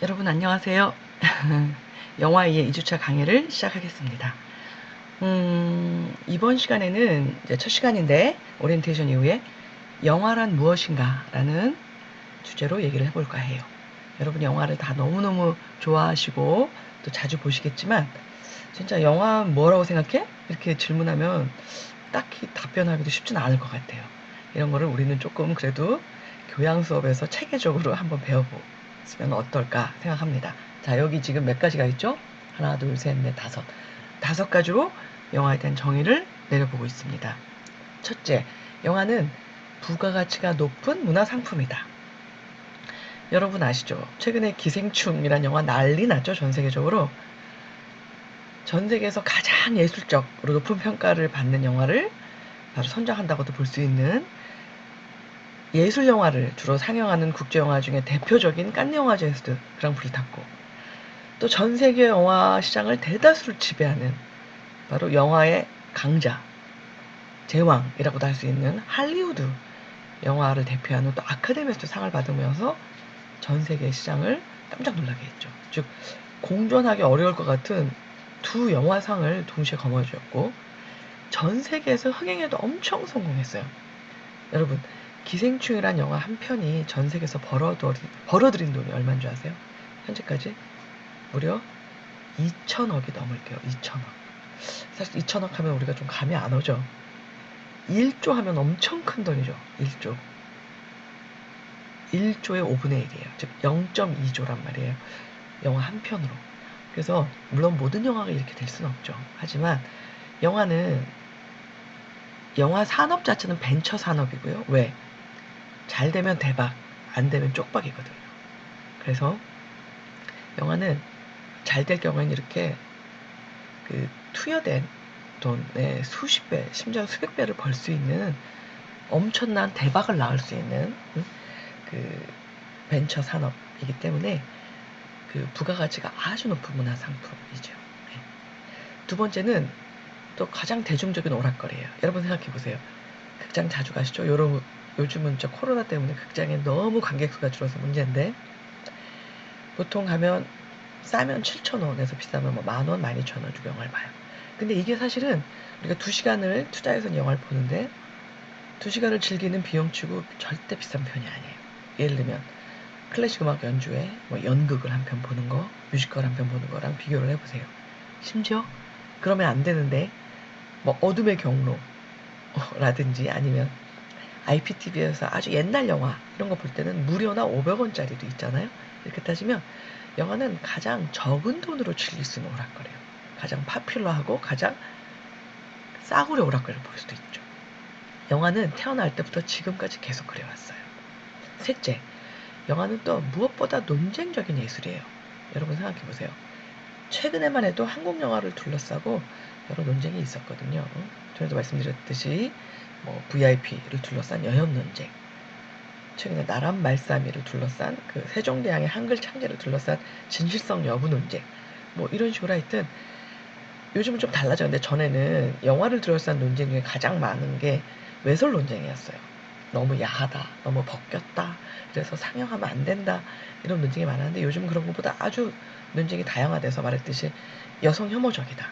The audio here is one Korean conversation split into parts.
여러분 안녕하세요. 영화의 2주차 강의를 시작하겠습니다. 이번 시간에는 이제 첫 시간인데 오리엔테이션 이후에 영화란 무엇인가 라는 주제로 얘기를 해볼까 해요. 여러분 영화를 다 너무너무 좋아하시고 또 자주 보시겠지만 진짜 영화 뭐라고 생각해? 이렇게 질문하면 딱히 답변하기도 쉽지는 않을 것 같아요. 이런 거를 우리는 조금 그래도 교양 수업에서 체계적으로 한번 배워보면 어떨까 생각합니다. 자, 여기 지금 몇 가지가 있죠? 하나, 둘, 셋, 넷, 다섯. 5가지로 영화에 대한 정의를 내려보고 있습니다. 첫째, 영화는 부가가치가 높은 문화상품이다. 여러분 아시죠? 최근에 기생충이란 영화 난리 났죠? 전 세계적으로. 전 세계에서 가장 예술적으로 높은 평가를 받는 영화를 바로 선정한다고도 볼 수 있는 예술 영화를 주로 상영하는 국제 영화 중에 대표적인 칸느 영화제에서도 그랑프리 탔고, 또 전 세계 영화 시장을 대다수를 지배하는 바로 영화의 강자, 제왕이라고도 할 수 있는 할리우드 영화를 대표하는 또 아카데미에서도 상을 받으면서 전 세계 시장을 깜짝 놀라게 했죠. 즉 공존하기 어려울 것 같은 두 영화상을 동시에 거머쥐었고 전 세계에서 흥행에도 엄청 성공했어요. 여러분 기생충이란 영화 한 편이 전 세계에서 벌어들인 돈이 얼마인 줄 아세요? 현재까지 무려 2천억이 넘을게요. 2천억. 사실 2천억 하면 우리가 좀 감이 안 오죠. 1조 하면 엄청 큰 돈이죠. 1조. 1조의 5분의 1이에요. 즉 0.2조란 말이에요. 영화 한 편으로. 그래서 물론 모든 영화가 이렇게 될 수는 없죠. 하지만 영화는 영화 산업 자체는 벤처 산업이고요. 왜? 잘 되면 대박, 안 되면 쪽박이거든요. 그래서 영화는 잘 될 경우에는 이렇게 투여된 돈의 수십 배, 심지어 수백 배를 벌 수 있는 엄청난 대박을 낳을 수 있는 그 벤처 산업이기 때문에 그 부가가치가 아주 높은 문화 상품이죠. 네. 두 번째는 또 가장 대중적인 오락거리예요. 여러분 생각해 보세요. 극장 자주 가시죠? 요즘은 저 코로나 때문에 극장에 너무 관객 수가 줄어서 문제인데 보통 가면 싸면 7,000원에서 비싸면 뭐 10,000원, 12,000원 주고 영화를 봐요. 근데 이게 사실은 우리가 2시간을 투자해서 영화를 보는데 2시간을 즐기는 비용치고 절대 비싼 편이 아니에요. 예를 들면 클래식 음악 연주회 뭐 연극을 한 편 보는 거, 뮤지컬 한 편 보는 거랑 비교를 해보세요. 심지어 그러면 안 되는데 뭐 어둠의 경로라든지 아니면 IPTV에서 아주 옛날 영화 이런 거 볼 때는 무료나 500원짜리도 있잖아요. 이렇게 따지면 영화는 가장 적은 돈으로 즐길 수 있는 오락거리예요. 가장 파퓰러하고 가장 싸구려 오락거리를 볼 수도 있죠. 영화는 태어날 때부터 지금까지 계속 그래왔어요. 셋째, 영화는 또 무엇보다 논쟁적인 예술이에요. 여러분 생각해 보세요. 최근에만 해도 한국 영화를 둘러싸고 여러 논쟁이 있었거든요. 전에도 말씀드렸듯이 뭐 VIP를 둘러싼 여혐 논쟁, 최근에 나란 말싸미를 둘러싼 그 세종대왕의 한글 창제를 둘러싼 진실성 여부 논쟁, 뭐 이런 식으로 하여튼 요즘은 좀 달라졌는데 전에는 영화를 둘러싼 논쟁 중에 가장 많은 게 외설 논쟁이었어요. 너무 야하다, 너무 벗겼다, 그래서 상영하면 안 된다 이런 논쟁이 많았는데 요즘은 그런 것보다 아주 논쟁이 다양화돼서 말했듯이 여성 혐오적이다,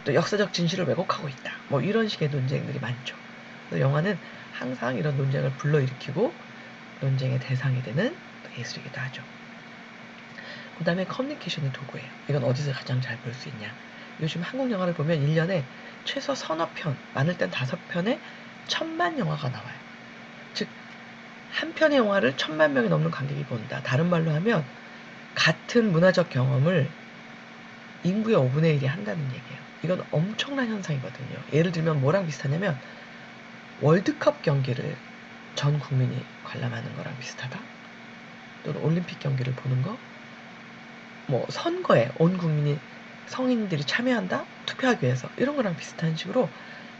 또 역사적 진실을 왜곡하고 있다, 뭐 이런 식의 논쟁들이 많죠. 그래서 영화는 항상 이런 논쟁을 불러일으키고 논쟁의 대상이 되는 예술이기도 하죠. 그 다음에 커뮤니케이션의 도구예요. 이건 어디서 가장 잘 볼 수 있냐. 요즘 한국 영화를 보면 1년에 최소 서너 편, 많을 땐 5편에 1,000만 영화가 나와요. 즉, 한 편의 영화를 1,000만 명이 넘는 관객이 본다. 다른 말로 하면 같은 문화적 경험을 인구의 5분의 1이 한다는 얘기예요. 이건 엄청난 현상이거든요. 예를 들면 뭐랑 비슷하냐면 월드컵 경기를 전 국민이 관람하는 거랑 비슷하다. 또는 올림픽 경기를 보는 거, 뭐 선거에 온 국민이 성인들이 참여한다? 투표하기 위해서 이런 거랑 비슷한 식으로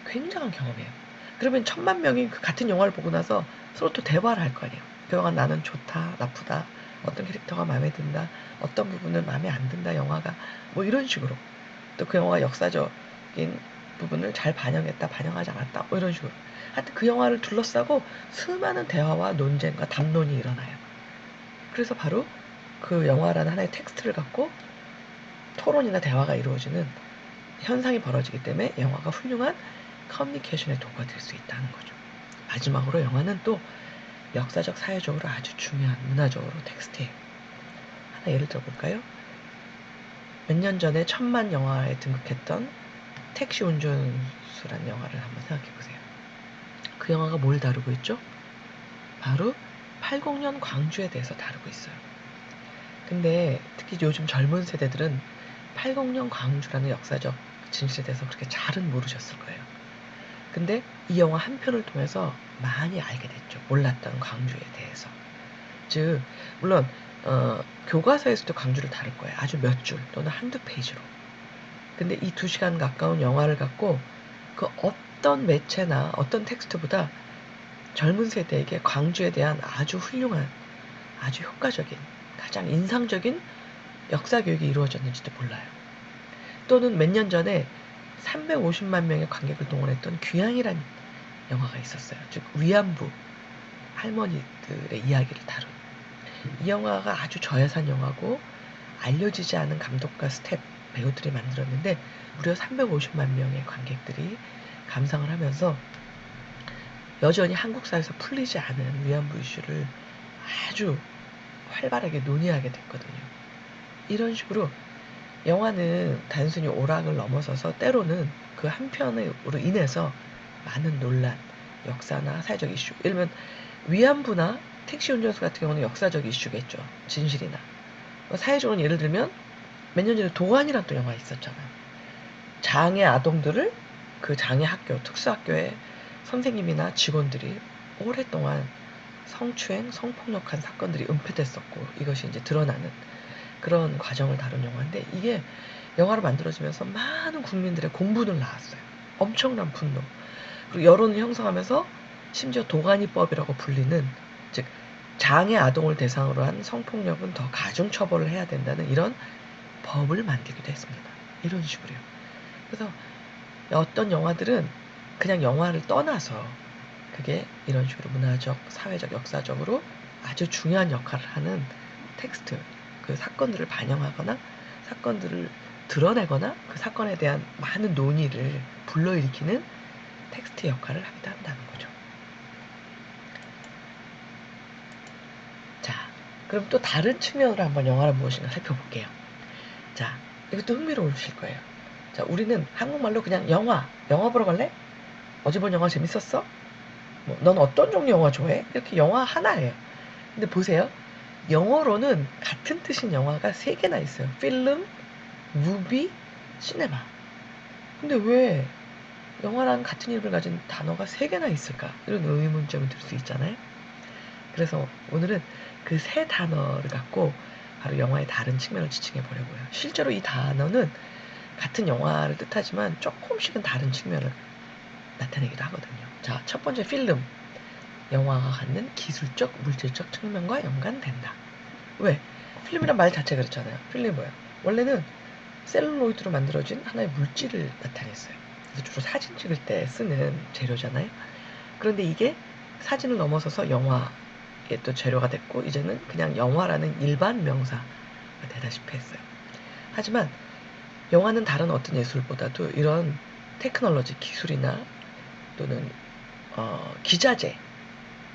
굉장한 경험이에요. 그러면 1,000만 명이 그 같은 영화를 보고 나서 서로 또 대화를 할 거 아니에요. 그 영화 나는 좋다, 나쁘다, 어떤 캐릭터가 마음에 든다, 어떤 부분은 마음에 안 든다, 영화가 뭐 이런 식으로 또 그 영화가 역사적인 부분을 잘 반영했다, 반영하지 않았다, 뭐 이런 식으로 하여튼 그 영화를 둘러싸고 수많은 대화와 논쟁과 담론이 일어나요. 그래서 바로 그 영화라는 하나의 텍스트를 갖고 토론이나 대화가 이루어지는 현상이 벌어지기 때문에 영화가 훌륭한 커뮤니케이션의 도구가 될 수 있다는 거죠. 마지막으로 영화는 또 역사적, 사회적으로 아주 중요한 문화적으로 텍스트예요. 하나 예를 들어볼까요? 몇 년 전에 1000만 영화에 등극했던 택시 운전수라는 영화를 한번 생각해 보세요. 그 영화가 뭘 다루고 있죠? 바로 80년 광주에 대해서 다루고 있어요. 근데 특히 요즘 젊은 세대들은 80년 광주라는 역사적 진실에 대해서 그렇게 잘은 모르셨을 거예요. 근데 이 영화 한 편을 통해서 많이 알게 됐죠. 몰랐던 광주에 대해서. 즉 물론 교과서에서도 광주를 다룰 거예요. 아주 몇 줄 또는 한두 페이지로. 근데 이 2시간 가까운 영화를 갖고 그 어떤 매체나 어떤 텍스트보다 젊은 세대에게 광주에 대한 아주 훌륭한, 아주 효과적인, 가장 인상적인 역사 교육이 이루어졌는지도 몰라요. 또는 몇 년 전에 350만 명의 관객을 동원했던 귀향이라는 영화가 있었어요. 즉 위안부 할머니들의 이야기를 다룬 이 영화가 아주 저예산 영화고 알려지지 않은 감독과 스텝 배우들이 만들었는데 무려 350만 명의 관객들이 감상을 하면서 여전히 한국사에서 풀리지 않은 위안부 이슈를 아주 활발하게 논의하게 됐거든요. 이런 식으로 영화는 단순히 오락을 넘어서서 때로는 그 한 편으로 인해서 많은 논란, 역사나 사회적 이슈, 예를 들면 위안부나 택시 운전수 같은 경우는 역사적 이슈겠죠. 진실이나. 사회적으로는 예를 들면 몇 년 전에 도안이라는 또 영화 있었잖아요. 장애 아동들을 그 장애 학교, 특수학교에 선생님이나 직원들이 오랫동안 성추행, 성폭력한 사건들이 은폐됐었고 이것이 이제 드러나는 그런 과정을 다룬 영화인데 이게 영화로 만들어지면서 많은 국민들의 공분을 낳았어요. 엄청난 분노. 그리고 여론을 형성하면서 심지어 도가니법이라고 불리는 즉 장애 아동을 대상으로 한 성폭력은 더 가중 처벌을 해야 된다는 이런 법을 만들기도 했습니다. 이런 식으로요. 그래서 어떤 영화들은 그냥 영화를 떠나서 그게 이런 식으로 문화적, 사회적, 역사적으로 아주 중요한 역할을 하는 텍스트, 그 사건들을 반영하거나 사건들을 드러내거나 그 사건에 대한 많은 논의를 불러일으키는 텍스트 역할을 하기도 한다는 거죠. 자, 그럼 또 다른 측면으로 한번 영화를 무엇인가 살펴볼게요. 자, 이것도 흥미로우실 거예요. 자, 우리는 한국말로 그냥 영화 보러 갈래? 어제 본 영화 재밌었어? 뭐, 넌 어떤 종류 영화 좋아해? 이렇게 영화 하나예요. 근데 보세요. 영어로는 같은 뜻인 영화가 3개나 있어요. 필름, 무비, 시네마. 근데 왜 영화랑 같은 이름을 가진 단어가 3개나 있을까? 이런 의문점이 들 수 있잖아요. 그래서 오늘은 그 3단어를 갖고 바로 영화의 다른 측면을 지칭해 보려고요. 실제로 이 단어는 같은 영화를 뜻하지만 조금씩은 다른 측면을 나타내기도 하거든요. 자, 첫 번째 필름. 영화가 갖는 기술적, 물질적 측면과 연관된다. 왜? 필름이란 말 자체가 그렇잖아요. 필름이 뭐야? 원래는 셀룰로이드로 만들어진 하나의 물질을 나타냈어요. 그래서 주로 사진 찍을 때 쓰는 재료잖아요. 그런데 이게 사진을 넘어서서 영화의 또 재료가 됐고 이제는 그냥 영화라는 일반 명사가 되다시피 했어요. 하지만 영화는 다른 어떤 예술보다도 이런 테크놀로지, 기술이나 또는 기자재,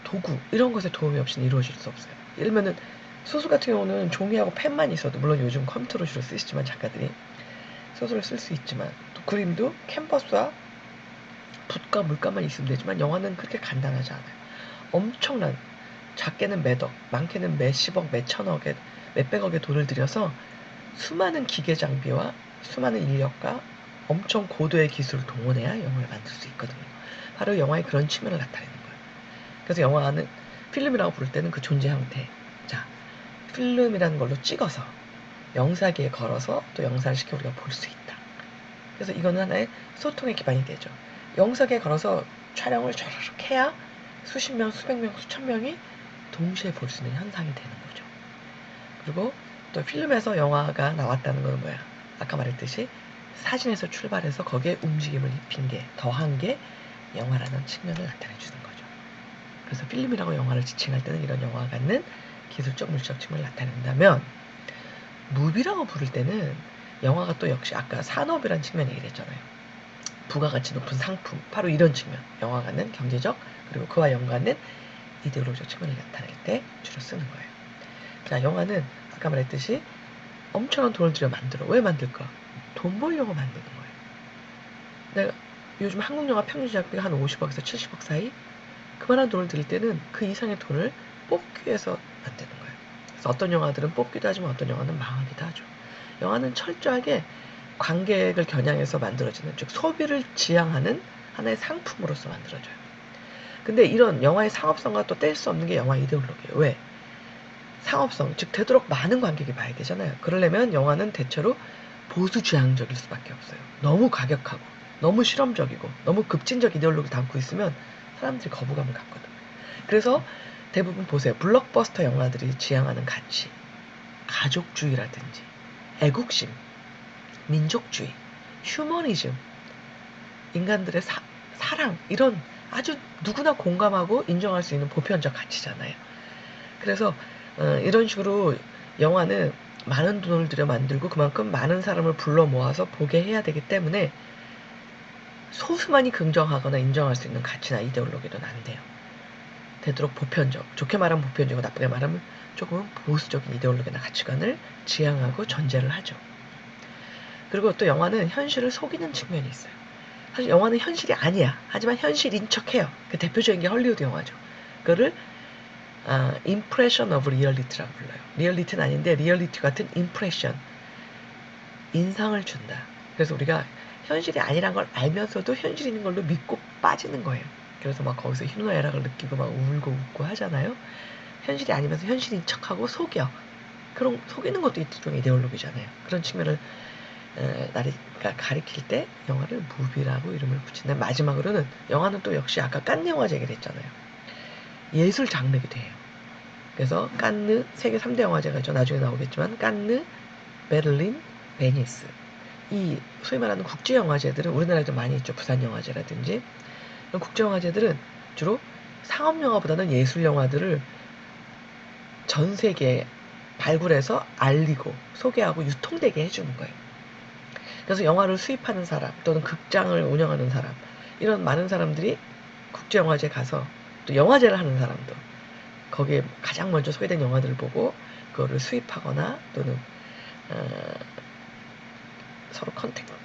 도구 이런 것의 도움이 없이는 이루어질 수 없어요. 예를 들면은 소설 같은 경우는 종이하고 펜만 있어도 물론 요즘 컴퓨터로 주로 쓰시지만 작가들이 소설을 쓸 수 있지만 또 그림도 캔버스와 붓과 물감만 있으면 되지만 영화는 그렇게 간단하지 않아요. 엄청난 작게는 몇억, 많게는 몇십억, 몇천억의 몇백억의 돈을 들여서 수많은 기계 장비와 수많은 인력과 엄청 고도의 기술을 동원해야 영화를 만들 수 있거든요. 바로 영화의 그런 측면을 나타내는 거예요. 그래서 영화는 필름이라고 부를 때는 그 존재 형태. 자, 필름이라는 걸로 찍어서 영상기에 걸어서 또 영상을 시켜 우리가 볼 수 있다. 그래서 이거는 하나의 소통의 기반이 되죠. 영상기에 걸어서 촬영을 촤르륵 해야 수십 명, 수백 명, 수천 명이 동시에 볼 수 있는 현상이 되는 거죠. 그리고 또 필름에서 영화가 나왔다는 건 뭐야? 아까 말했듯이 사진에서 출발해서 거기에 움직임을 입힌 게, 더한 게 영화라는 측면을 나타내 주는 거죠. 그래서 필름이라고 영화를 지칭할 때는 이런 영화가 갖는 기술적 물리적 측면을 나타낸다면 무비라고 부를 때는 영화가 또 역시 아까 산업이란 측면 얘기를 했잖아요. 부가가치 높은 상품, 바로 이런 측면, 영화관은 경제적 그리고 그와 연관된 이데올로기적 측면을 나타낼 때 주로 쓰는 거예요. 자, 영화는 아까 말했듯이 엄청난 돈을 들여 만들어. 왜 만들까? 돈 벌려고 만드는 거예요. 내가 요즘 한국 영화 평균 제작비가 한 50억에서 70억 사이? 그만한 돈을 들일 때는 그 이상의 돈을 뽑기 위해서 만드는 거예요. 그래서 어떤 영화들은 뽑기도 하지만 어떤 영화는 망하기도 하죠. 영화는 철저하게 관객을 겨냥해서 만들어지는, 즉 소비를 지향하는 하나의 상품으로서 만들어져요. 근데 이런 영화의 상업성과 또 뗄 수 없는 게 영화 이데올로기예요. 왜? 상업성, 즉 되도록 많은 관객이 봐야 되잖아요. 그러려면 영화는 대체로 보수지향적일 수밖에 없어요. 너무 과격하고 너무 실험적이고 너무 급진적 이데올로기를 담고 있으면 사람들이 거부감을 갖거든. 그래서 대부분 보세요. 블록버스터 영화들이 지향하는 가치, 가족주의라든지 애국심, 민족주의, 휴머니즘, 인간들의 사랑, 이런 아주 누구나 공감하고 인정할 수 있는 보편적 가치잖아요. 그래서 이런 식으로 영화는 많은 돈을 들여 만들고 그만큼 많은 사람을 불러 모아서 보게 해야 되기 때문에 소수만이 긍정하거나 인정할 수 있는 가치나 이데올로기는 안 돼요. 되도록 보편적, 좋게 말하면 보편적이고 나쁘게 말하면 조금 보수적인 이데올로기나 가치관을 지향하고 전제를 하죠. 그리고 또 영화는 현실을 속이는 측면이 있어요. 사실 영화는 현실이 아니야. 하지만 현실인 척해요. 그 대표적인 게 헐리우드 영화죠. 그거를 impression of reality라고 불러요. 리얼리티는 아닌데 리얼리티 같은 impression, 인상을 준다. 그래서 우리가 현실이 아니란 걸 알면서도 현실인 걸로 믿고 빠지는 거예요. 그래서 막 거기서 희노애락을 느끼고 막 울고 웃고 하잖아요. 현실이 아니면서 현실인 척하고 속여. 그런 속이는 것도 일종의 이데올로기잖아요. 그런 측면을 가리킬 때 영화를 무비라고 이름을 붙인다. 마지막으로는 영화는 또 역시 아까 칸느 영화제 얘기를 했잖아요. 예술 장르기도 해요. 그래서 칸느 세계 3대 영화제가 있죠. 나중에 나오겠지만 칸느, 베를린, 베니스. 이 소위 말하는 국제영화제들은 우리나라에도 많이 있죠. 부산영화제라든지. 국제영화제들은 주로 상업영화보다는 예술영화들을 전 세계에 발굴해서 알리고 소개하고 유통되게 해주는 거예요. 그래서 영화를 수입하는 사람 또는 극장을 운영하는 사람, 이런 많은 사람들이 국제영화제 가서 또 영화제를 하는 사람도 거기에 가장 먼저 소개된 영화들을 보고 그거를 수입하거나 또는 서로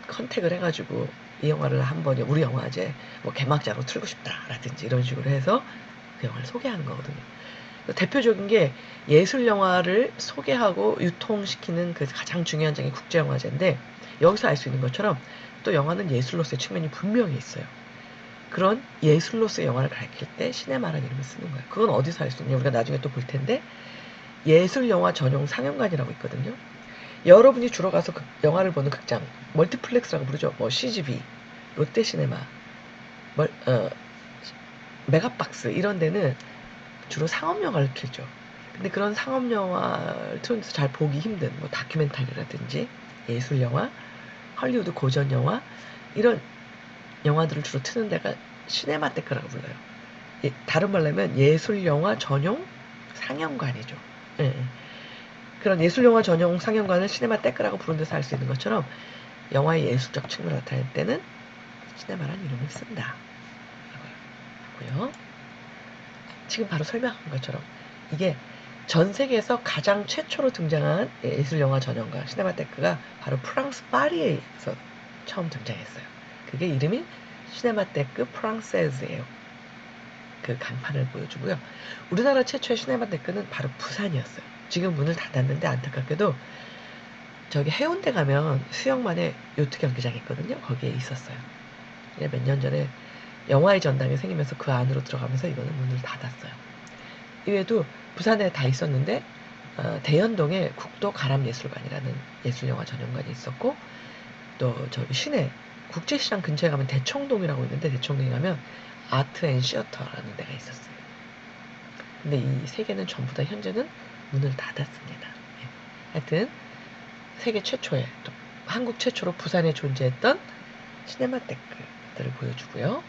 컨택을 해가지고 이 영화를 한번 우리 영화제 뭐 개막자로 틀고 싶다라든지 이런 식으로 해서 그 영화를 소개하는 거거든요. 대표적인 게 예술 영화를 소개하고 유통시키는 그 가장 중요한 장이 국제영화제인데, 여기서 알 수 있는 것처럼 또 영화는 예술로서의 측면이 분명히 있어요. 그런 예술로서의 영화를 가리킬 때 시네마라는 이름을 쓰는 거예요. 그건 어디서 알 수 있냐? 우리가 나중에 또 볼 텐데 예술 영화 전용 상영관이라고 있거든요. 여러분이 주로 가서 영화를 보는 극장, 멀티플렉스라고 부르죠. 뭐 CGV, 롯데시네마, 메가박스 이런 데는 주로 상업영화를 틀죠. 근데 그런 상업영화를 틀어서 잘 보기 힘든 뭐 다큐멘터리라든지 예술영화, 헐리우드 고전영화 이런 영화들을 주로 트는 데가 시네마테크라고 불러요. 다른 말로 하면 예술영화 전용 상영관이죠. 예. 그런 예술영화 전용 상영관을 시네마테크라고 부르는 데서 알 수 있는 것처럼 영화의 예술적 측면을 나타낼 때는 시네마라는 이름을 쓴다. 고요. 지금 바로 설명한 것처럼 이게 전 세계에서 가장 최초로 등장한 예술영화 전용관 시네마테크가 바로 프랑스 파리에서 처음 등장했어요. 그게 이름이 시네마테크 프랑세즈예요. 그 간판을 보여주고요. 우리나라 최초의 시네마테크는 바로 부산이었어요. 지금 문을 닫았는데 안타깝게도 저기 해운대 가면 수영만의 요트 경기장이 있거든요. 거기에 있었어요. 몇 년 전에 영화의 전당이 생기면서 그 안으로 들어가면서 이거는 문을 닫았어요. 이외에도 부산에 다 있었는데 대연동에 국도 가람예술관이라는 예술영화 전용관이 있었고, 또 저기 시내 국제시장 근처에 가면 대청동이라고 있는데 대청동에 가면 아트 앤 시어터라는 데가 있었어요. 근데 이 세 개는 전부 다 현재는 문을 닫았습니다. 예. 하여튼 세계 최초의 또 한국 최초로 부산에 존재했던 시네마테크들을 보여주고요.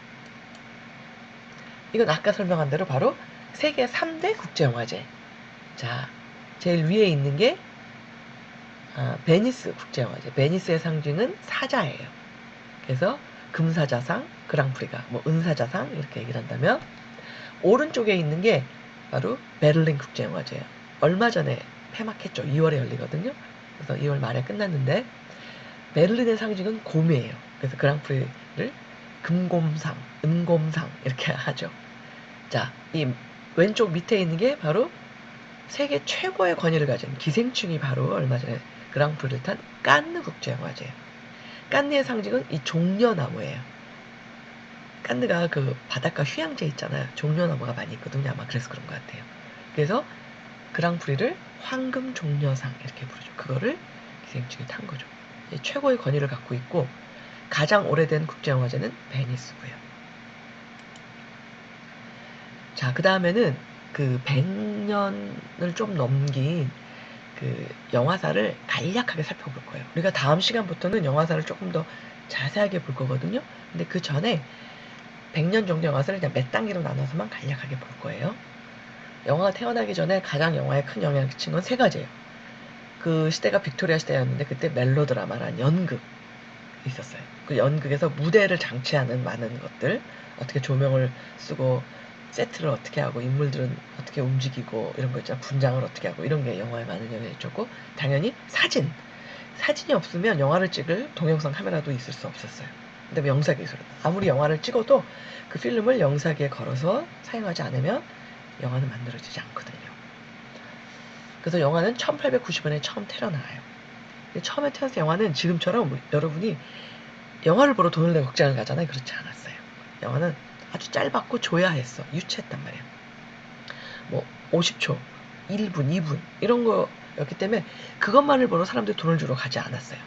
이건 아까 설명한 대로 바로 세계 3대 국제영화제. 자, 제일 위에 있는 게 베니스 국제영화제. 베니스의 상징은 사자예요. 그래서 금사자상, 그랑프리가 뭐 은사자상 이렇게 얘기를 한다면, 오른쪽에 있는 게 바로 베를린 국제영화제예요. 얼마 전에 폐막했죠. 2월에 열리거든요. 그래서 2월 말에 끝났는데, 베를린의 상징은 곰이에요. 그래서 그랑프리를 금곰상, 은곰상 이렇게 하죠. 자, 이 왼쪽 밑에 있는 게 바로 세계 최고의 권위를 가진 기생충이 바로 얼마 전에 그랑프리를 탄 깐느 국제영화제예요. 깐느의 상징은 이 종려나무예요. 깐느가 그 바닷가 휴양지 있잖아요. 종려나무가 많이 있거든요. 아마 그래서 그런 것 같아요. 그래서 그랑프리를 황금 종려상 이렇게 부르죠. 그거를 기생충이 탄 거죠. 최고의 권위를 갖고 있고, 가장 오래된 국제영화제는 베니스고요. 자, 그 다음에는 그 100년을 좀 넘긴 그 영화사를 간략하게 살펴볼 거예요. 우리가 다음 시간부터는 영화사를 조금 더 자세하게 볼 거거든요. 근데 그 전에 100년 정도 영화사를 그냥 몇 단계로 나눠서만 간략하게 볼 거예요. 영화가 태어나기 전에 가장 영화에 큰 영향을 끼친 건 세 가지예요. 그 시대가 빅토리아 시대였는데 그때 멜로드라마란 연극이 있었어요. 그 연극에서 무대를 장치하는 많은 것들, 어떻게 조명을 쓰고 세트를 어떻게 하고 인물들은 어떻게 움직이고 이런 거 있잖아. 분장을 어떻게 하고 이런 게 영화에 많은 영향을 줬고, 당연히 사진이 없으면 영화를 찍을 동영상 카메라도 있을 수 없었어요. 근데 영상기술, 아무리 영화를 찍어도 그 필름을 영상기에 걸어서 사용하지 않으면 영화는 만들어지지 않거든요. 그래서 영화는 1890년에 처음 태어나요. 처음에 태어나서 영화는 지금처럼 여러분이 영화를 보러 돈을 내고 극장을 가잖아요. 그렇지 않았어요. 영화는 아주 짧았고 조야했어. 유치했단 말이에요. 뭐 50초, 1분, 2분 이런 거였기 때문에 그것만을 보러 사람들이 돈을 주러 가지 않았어요.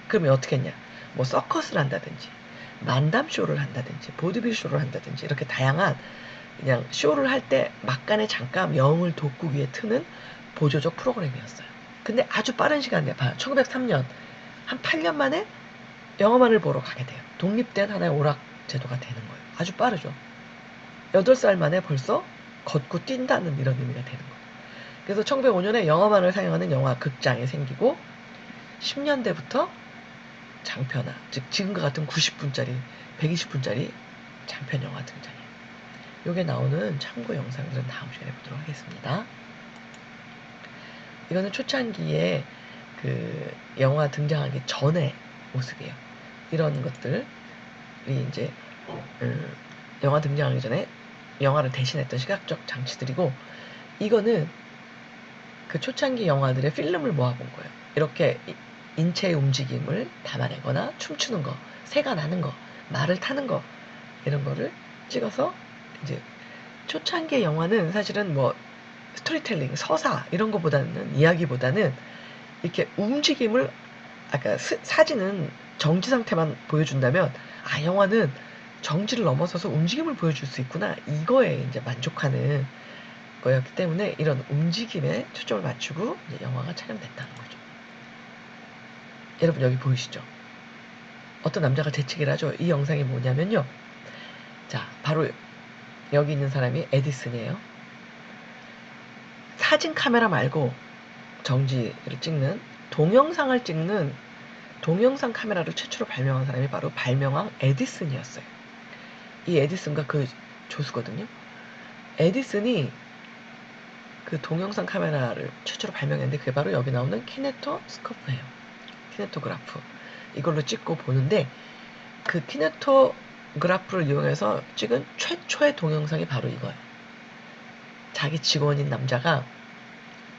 그러면 어떻게 했냐? 뭐 서커스를 한다든지 만담 쇼를 한다든지 보드빌 쇼를 한다든지 이렇게 다양한 그냥 쇼를 할 때 막간에 잠깐 영을 돋구기 위해 트는 보조적 프로그램이었어요. 근데 아주 빠른 시간 내에 봐요. 1903년 한 8년 만에 영화만을 보러 가게 돼요. 독립된 하나의 오락 제도가 되는 거예요. 아주 빠르죠. 8살 만에 벌써 걷고 뛴다는 이런 의미가 되는 거예요. 그래서 1905년에 영화만을 사용하는 영화 극장이 생기고 10년대부터 장편화, 즉 지금과 같은 90분짜리, 120분짜리 장편 영화 등장해요. 요게 나오는 참고 영상들은 다음 시간에 보도록 하겠습니다. 이거는 초창기에 그 영화 등장하기 전의 모습이에요. 이런 것들이 이제 영화 등장하기 전에 영화를 대신했던 시각적 장치들이고, 이거는 그 초창기 영화들의 필름을 모아본 거예요. 이렇게 인체의 움직임을 담아내거나 춤추는 거, 새가 나는 거, 말을 타는 거 이런 거를 찍어서, 이제 초창기의 영화는 사실은 뭐 스토리텔링, 서사 이런 거보다는, 이야기보다는 이렇게 움직임을, 아까 사진은 정지 상태만 보여준다면, 영화는 정지를 넘어서서 움직임을 보여줄 수 있구나, 이거에 이제 만족하는 거였기 때문에 이런 움직임에 초점을 맞추고 이제 영화가 촬영됐다는 거죠. 여러분 여기 보이시죠? 어떤 남자가 재채기를 하죠. 이 영상이 뭐냐면요. 자, 바로 여기 있는 사람이 에디슨이에요. 사진 카메라 말고 정지를 찍는, 동영상을 찍는 동영상 카메라를 최초로 발명한 사람이 바로 발명왕 에디슨이었어요. 이 에디슨과 그 조수거든요. 에디슨이 그 동영상 카메라를 최초로 발명했는데 그게 바로 여기 나오는 키네토스코프예요. 키네토그라프. 이걸로 찍고 보는데, 그 키네토그라프를 이용해서 찍은 최초의 동영상이 바로 이거예요. 자기 직원인 남자가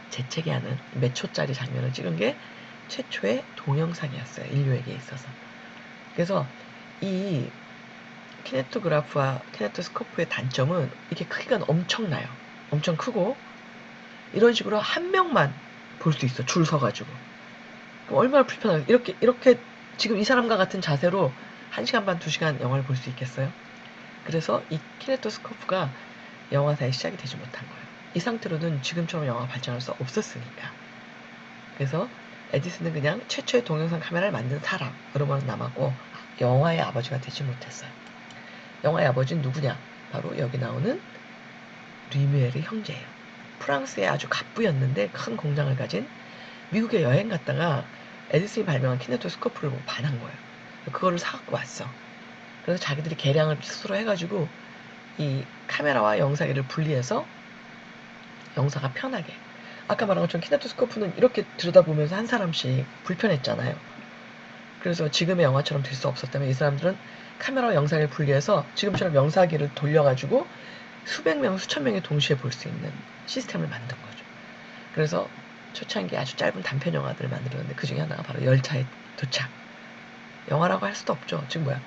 재채기하는 몇 초짜리 장면을 찍은 게 최초의 동영상이었어요. 인류에게 있어서. 그래서 이 키네토그라프와 키네토스코프의 단점은 이게 크기가 엄청나요. 엄청 크고 이런 식으로 한 명만 볼 수 있어. 줄 서가지고. 얼마나 불편하게, 이렇게 지금 이 사람과 같은 자세로 1시간 반, 2시간 영화를 볼 수 있겠어요? 그래서 이 키네토스코프가 영화사에 시작이 되지 못한 거예요. 이 상태로는 지금처럼 영화가 발전할 수 없었으니까. 그래서 에디슨은 그냥 최초의 동영상 카메라를 만든 사람으로만 남았고 영화의 아버지가 되지 못했어요. 영화의 아버지는 누구냐? 바로 여기 나오는 류미엘의 형제예요. 프랑스의 아주 갑부였는데 큰 공장을 가진 미국에 여행 갔다가 에디슨이 발명한 키네토스코프를 보고 반한 거예요. 그거를 사갖고 왔어. 그래서 자기들이 개량을 스스로 해가지고 이 카메라와 영상기를 분리해서 영상가 편하게. 아까 말한 것처럼 키네토스코프는 이렇게 들여다보면서 한 사람씩 불편했잖아요. 그래서 지금의 영화처럼 될 수 없었다면 이 사람들은 카메라와 영상을 분리해서 지금처럼 영상기를 돌려가지고 수백 명, 수천 명이 동시에 볼 수 있는 시스템을 만든 거죠. 그래서 초창기에 아주 짧은 단편 영화들을 만들었는데 그 중에 하나가 바로 열차의 도착. 영화라고 할 수도 없죠. 지금 뭐야?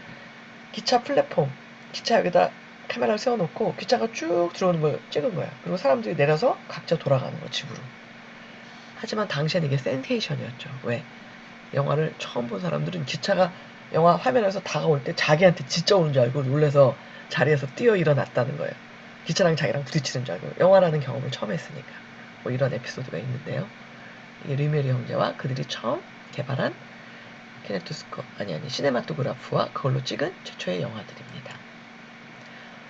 기차 플랫폼, 기차 여기다 카메라를 세워놓고 기차가 쭉 들어오는 걸 찍은 거야. 그리고 사람들이 내려서 각자 돌아가는 거 집으로. 하지만 당시에는 이게 센세이션이었죠. 왜? 영화를 처음 본 사람들은 기차가 영화 화면에서 다가올 때 자기한테 진짜 오는 줄 알고 놀래서 자리에서 뛰어 일어났다는 거예요. 기차랑 자기랑 부딪히는 줄 알고 영화라는 경험을 처음 했으니까. 뭐 이런 에피소드가 있는데요. 이게 르메리 형제와 그들이 처음 개발한 시네마토그라프와 그걸로 찍은 최초의 영화들입니다.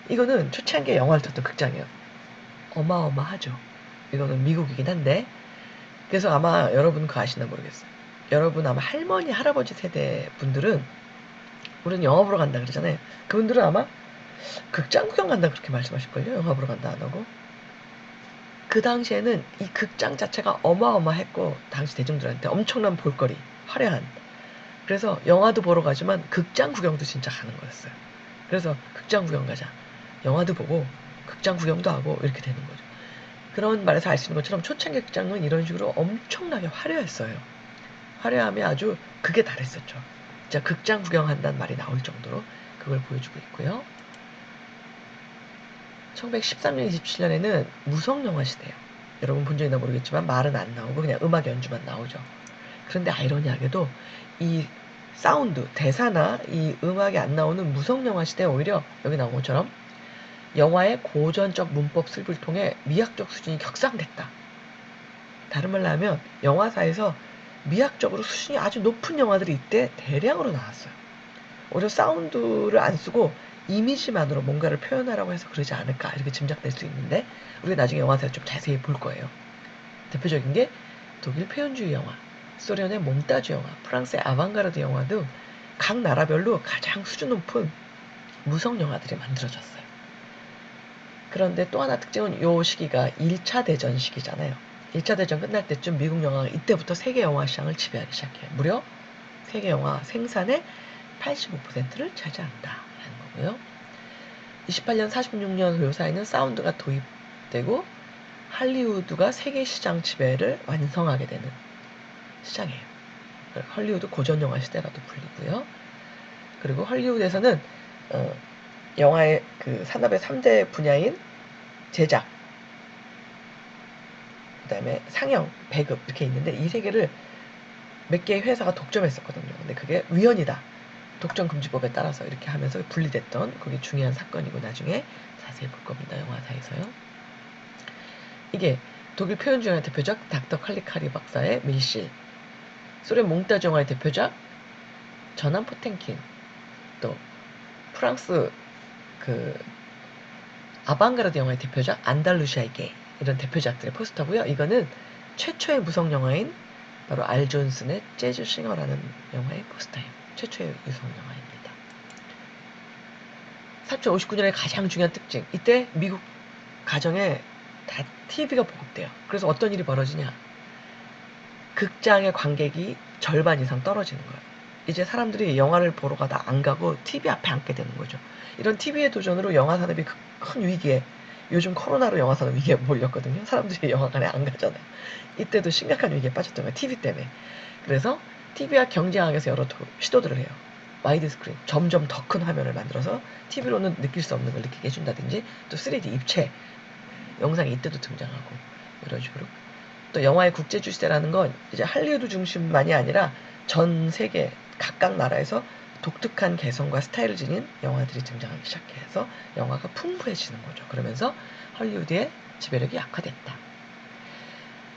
이거는 초창기에 영화를 떴던 극장이에요. 어마어마하죠. 이거는 미국이긴 한데 그래서 아마 여러분 그거 아시나 모르겠어요. 여러분 아마 할머니, 할아버지 세대 분들은 우리는 영화 보러 간다 그러잖아요. 그분들은 아마 극장 구경 간다 그렇게 말씀하실걸요. 영화 보러 간다 안 하고. 그 당시에는 이 극장 자체가 어마어마했고 당시 대중들한테 엄청난 볼거리, 화려한. 그래서 영화도 보러 가지만 극장 구경도 진짜 가는 거였어요. 그래서 극장 구경 가자. 영화도 보고 극장 구경도 하고 이렇게 되는 거죠. 그런 말에서 알 수 있는 것처럼 초창기 극장은 이런 식으로 엄청나게 화려했어요. 화려함이 아주 극에 달했었죠. 진짜 극장 구경한다는 말이 나올 정도로 그걸 보여주고 있고요. 1913년, 27년에는 무성영화 시대예요. 여러분 본 적이나 모르겠지만 말은 안 나오고 그냥 음악 연주만 나오죠. 그런데 아이러니하게도 이 사운드, 대사나 이 음악이 안 나오는 무성영화 시대에 오히려 여기 나온 것처럼 영화의 고전적 문법 습을 통해 미학적 수준이 격상됐다. 다른 말로 하면 영화사에서 미학적으로 수준이 아주 높은 영화들이 이때 대량으로 나왔어요. 오히려 사운드를 안 쓰고 이미지만으로 뭔가를 표현하라고 해서 그러지 않을까 이렇게 짐작될 수 있는데 우리가 나중에 영화사를 좀 자세히 볼 거예요. 대표적인 게 독일 표현주의 영화, 소련의 몽따주 영화, 프랑스의 아방가르드 영화 등 각 나라별로 가장 수준 높은 무성 영화들이 만들어졌어요. 그런데 또 하나 특징은 이 시기가 1차 대전 시기잖아요. 1차 대전 끝날 때쯤 미국 영화가 이때부터 세계 영화 시장을 지배하기 시작해요. 무려 세계 영화 생산의 85%를 차지한다라는 거고요. 28년, 46년 요 사이는 사운드가 도입되고 할리우드가 세계 시장 지배를 완성하게 되는 시장이에요. 헐리우드 고전 영화 시대라도 불리고요. 그리고 헐리우드에서는 영화의 그 산업의 3대 분야인 제작, 그 다음에 상영, 배급 이렇게 있는데 이 세 개를 몇 개의 회사가 독점했었거든요. 근데 그게 위헌이다. 독점금지법에 따라서 이렇게 하면서 분리됐던 그게 중요한 사건이고 나중에 자세히 볼 겁니다. 영화사에서요. 이게 독일 표현주 영화의 대표작 닥터 칼리카리 박사의 밀실, 소련 몽따주 영화의 대표작 전함 포텐킨, 또 프랑스 그 아방가르드 영화의 대표작 안달루시아의 게 이런 대표작들의 포스터고요. 이거는 최초의 무성 영화인 바로 알 존슨의 재즈 싱어라는 영화의 포스터예요. 최초의 유성 영화입니다. 1959년의 가장 중요한 특징. 이때 미국 가정에 다 TV가 보급돼요. 그래서 어떤 일이 벌어지냐. 극장의 관객이 절반 이상 떨어지는 거예요. 이제 사람들이 영화를 보러 가다 안 가고 TV 앞에 앉게 되는 거죠. 이런 TV의 도전으로 영화 산업이 큰 위기에 요즘 코로나로 영화 산업 위기에 몰렸거든요. 사람들이 영화관에 안 가잖아요. 이때도 심각한 위기에 빠졌던 거예요. TV 때문에. 그래서 TV와 경쟁하기 위해서 여러 시도들을 해요. 와이드 스크린, 점점 더 큰 화면을 만들어서 TV로는 느낄 수 없는 걸 느끼게 해준다든지 또 3D 입체 영상이 이때도 등장하고 이런 식으로 또 영화의 국제주 시대라는 건 이제 할리우드 중심만이 아니라 전 세계 각각 나라에서 독특한 개성과 스타일을 지닌 영화들이 등장하기 시작해서 영화가 풍부해지는 거죠. 그러면서 헐리우드의 지배력이 약화됐다.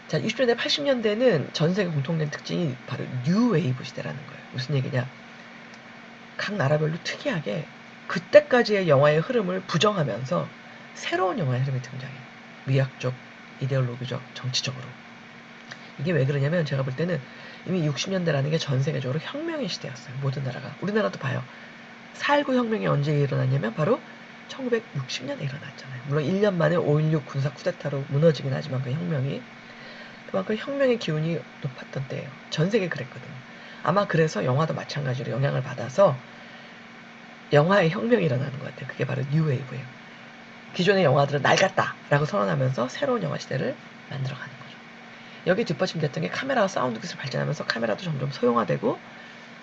자, 60년대, 80년대는 전 세계 공통된 특징이 바로 뉴 웨이브 시대라는 거예요. 무슨 얘기냐? 각 나라별로 특이하게 그때까지의 영화의 흐름을 부정하면서 새로운 영화의 흐름이 등장해요. 미학적 이데올로기적, 정치적으로. 이게 왜 그러냐면 제가 볼 때는 이미 60년대라는 게 전 세계적으로 혁명의 시대였어요. 모든 나라가. 우리나라도 봐요. 4.19 혁명이 언제 일어났냐면 바로 1960년에 일어났잖아요. 물론 1년 만에 5.16 군사 쿠데타로 무너지긴 하지만 그 혁명이 그만큼 혁명의 기운이 높았던 때예요. 전 세계 그랬거든요. 아마 그래서 영화도 마찬가지로 영향을 받아서 영화의 혁명이 일어나는 것 같아요. 그게 바로 뉴웨이브예요. 기존의 영화들은 낡았다 라고 선언하면서 새로운 영화 시대를 만들어가는 거죠. 여기 뒷받침됐던 게 카메라와 사운드 기술 발전하면서 카메라도 점점 소형화되고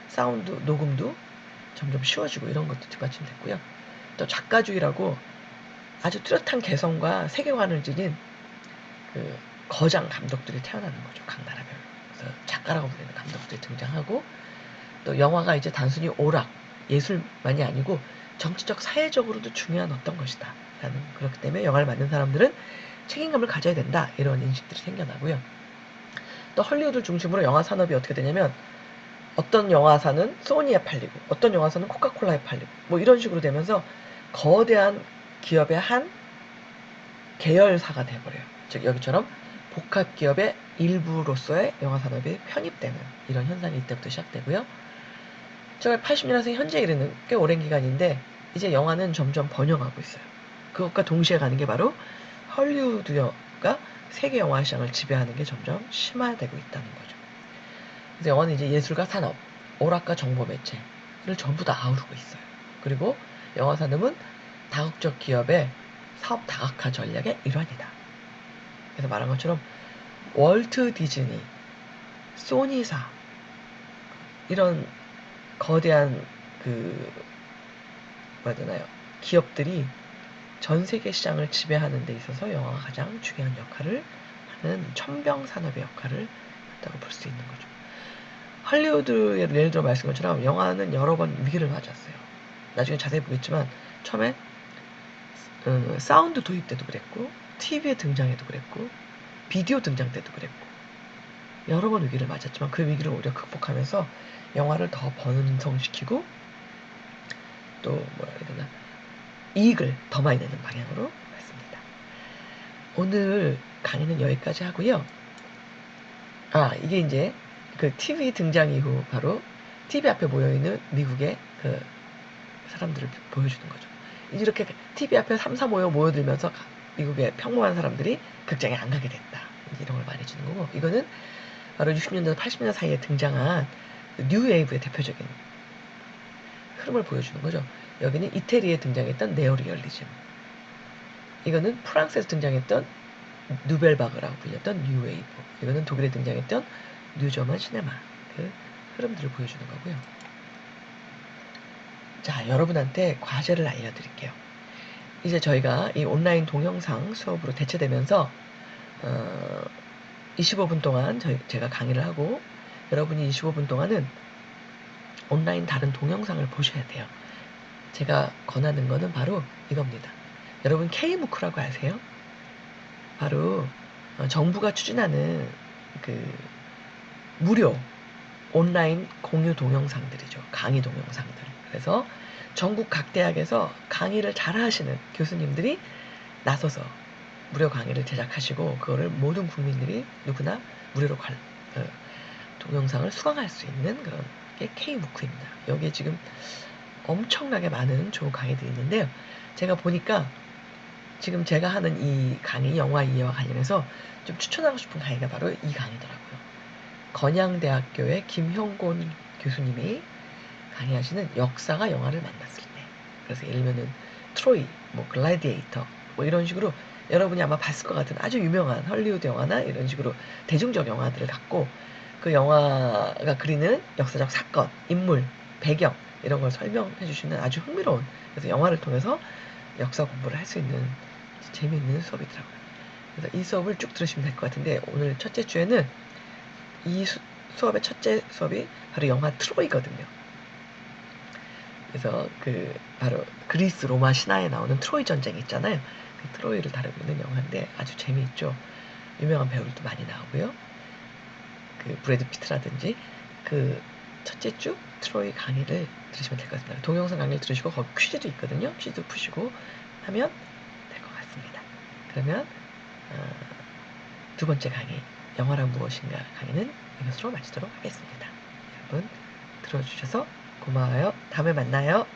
사운드 녹음도 점점 쉬워지고 이런 것도 뒷받침됐고요. 또 작가주의라고 아주 뚜렷한 개성과 세계관을 지닌 그 거장 감독들이 태어나는 거죠. 각 나라별로. 그래서 작가라고 불리는 감독들이 등장하고 또 영화가 이제 단순히 오락, 예술만이 아니고 정치적, 사회적으로도 중요한 어떤 것이다. 라는 그렇기 때문에 영화를 만든 사람들은 책임감을 가져야 된다. 이런 인식들이 생겨나고요. 또 헐리우드를 중심으로 영화 산업이 어떻게 되냐면 어떤 영화사는 소니에 팔리고 어떤 영화사는 코카콜라에 팔리고 뭐 이런 식으로 되면서 거대한 기업의 한 계열사가 돼버려요. 즉 여기처럼 복합기업의 일부로서의 영화산업이 편입되는 이런 현상이 이때부터 시작되고요. 1980년에서 현재 이르는 꽤 오랜 기간인데 이제 영화는 점점 번영하고 있어요. 그것과 동시에 가는 게 바로 헐리우드가 세계 영화 시장을 지배하는 게 점점 심화되고 있다는 거죠. 그래서 영화는 이제 예술과 산업, 오락과 정보 매체를 전부 다 아우르고 있어요. 그리고 영화 산업은 다국적 기업의 사업 다각화 전략의 일환이다. 그래서 말한 것처럼 월트 디즈니, 소니사 이런 거대한 뭐라 해야 되나요? 기업들이 전 세계 시장을 지배하는 데 있어서 영화가 가장 중요한 역할을 하는 천병 산업의 역할을 한다고 볼 수 있는 거죠. 할리우드 예를 들어 말씀한 것처럼 영화는 여러 번 위기를 맞았어요. 나중에 자세히 보겠지만 처음에 사운드 도입 때도 그랬고 TV에 등장해도 그랬고 비디오 등장 때도 그랬고 여러 번 위기를 맞았지만 그 위기를 오히려 극복하면서 영화를 더 번성시키고 또 뭐라 해야 되나 이익을 더 많이 내는 방향으로 갔습니다. 오늘 강의는 여기까지 하고요. 이게 이제 그 TV 등장 이후 바로 TV 앞에 모여있는 미국의 그 사람들을 보여주는 거죠. 이렇게 TV 앞에 3, 4 모여들면서 미국의 평범한 사람들이 극장에 안 가게 됐다. 이런 걸 말해주는 거고 이거는 바로 60년대에서 80년대 사이에 등장한 뉴웨이브의 대표적인 흐름을 보여주는 거죠. 여기는 이태리에 등장했던 네오리얼리즘. 이거는 프랑스에서 등장했던 누벨바그라고 불렸던 뉴웨이브. 이거는 독일에 등장했던 뉴저만 시네마. 그 흐름들을 보여주는 거고요. 자, 여러분한테 과제를 알려드릴게요. 이제 저희가 이 온라인 동영상 수업으로 대체되면서 25분 동안 제가 강의를 하고 여러분이 25분 동안은 온라인 다른 동영상을 보셔야 돼요. 제가 권하는 거는 바로 이겁니다. 여러분 K무크라고 아세요? 바로 정부가 추진하는 그 무료 온라인 공유 동영상들이죠. 강의 동영상들. 그래서 전국 각 대학에서 강의를 잘 하시는 교수님들이 나서서 무료 강의를 제작하시고 그거를 모든 국민들이 누구나 무료로 동영상을 수강할 수 있는 그런 게 K무크입니다. 여기에 지금 엄청나게 많은 좋은 강의들이 있는데요. 제가 보니까 지금 제가 하는 이 강의 영화 이해와 관련해서 좀 추천하고 싶은 강의가 바로 이 강의더라고요. 건양대학교의 김형곤 교수님이 강의하시는 역사가 영화를 만났을 때. 그래서 예를 들면은 트로이, 뭐 글래디에이터 뭐 이런 식으로 여러분이 아마 봤을 것 같은 아주 유명한 헐리우드 영화나 이런 식으로 대중적 영화들을 갖고 그 영화가 그리는 역사적 사건, 인물, 배경 이런 걸 설명해 주시는 아주 흥미로운 그래서 영화를 통해서 역사 공부를 할 수 있는 재미있는 수업이더라고요. 그래서 이 수업을 쭉 들으시면 될 것 같은데 오늘 첫째 주에는 이 수업의 첫째 수업이 바로 영화 트로이거든요. 그래서 바로 그리스 로마 신화에 나오는 트로이 전쟁 있잖아요. 그 트로이를 다루고 있는 영화인데 아주 재미있죠. 유명한 배우들도 많이 나오고요. 그 브래드 피트라든지 그 첫째 주 트로이 강의를 들으시면 될 것 같습니다. 동영상 강의를 들으시고 거기 퀴즈도 있거든요. 퀴즈 푸시고 하면 될 것 같습니다. 그러면 두 번째 강의, 영화란 무엇인가 강의는 이것으로 마치도록 하겠습니다. 여러분 들어주셔서 고마워요. 다음에 만나요.